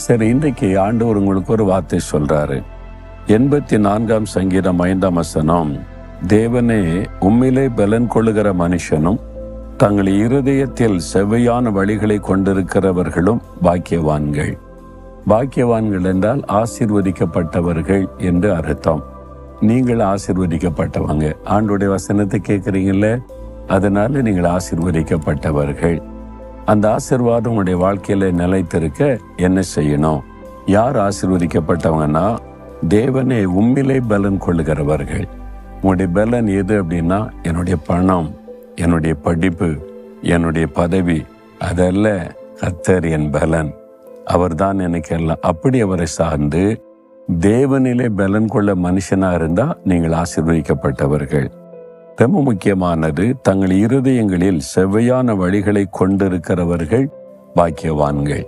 சரி, இன்றைக்கு ஆண்டவர் உங்களுக்கு ஒரு வார்த்தை சொல்றாரு. 84 சங்கீதம் 5 தேவனே, உம்மிலே பலன் கொள்ளுகிற மனுஷனும் தங்கள் இருதயத்தில் செவ்வையான வழிகளை கொண்டிருக்கிறவர்களும் பாக்கியவான்கள். பாக்கியவான்கள் என்றால் ஆசீர்வதிக்கப்பட்டவர்கள் என்று அர்த்தம். நீங்கள் ஆசீர்வதிக்கப்பட்டவங்க. ஆண்டோடைய வசனத்தை கேட்குறீங்கல்ல, அதனால நீங்கள் ஆசீர்வதிக்கப்பட்டவர்கள். அந்த ஆசீர்வாதம் உங்களுடைய வாழ்க்கையில நிலைத்திருக்க என்ன செய்யணும்? யார் ஆசீர்வதிக்கப்பட்டவங்கன்னா, தேவனே உம்மிலே பலன் கொள்ளுகிறவர்கள். உங்களுடைய பலன் எது அப்படின்னா, என்னுடைய பணம், என்னுடைய படிப்பு, என்னுடைய பதவி, அதல்ல. கர்த்தர் என் பலன், அவர்தான் எனக்கு எல்லாம். அப்படி அவரை சார்ந்து தேவனிலே பலன் கொள்ள மனுஷனா இருந்தா நீங்கள் ஆசீர்வதிக்கப்பட்டவர்கள். ரொம்ப முக்கியமானது, தங்கள் இருதயங்களில் செவ்வையான வழிகளை கொண்டிருக்கிறவர்கள் பாக்கியவான்கள்.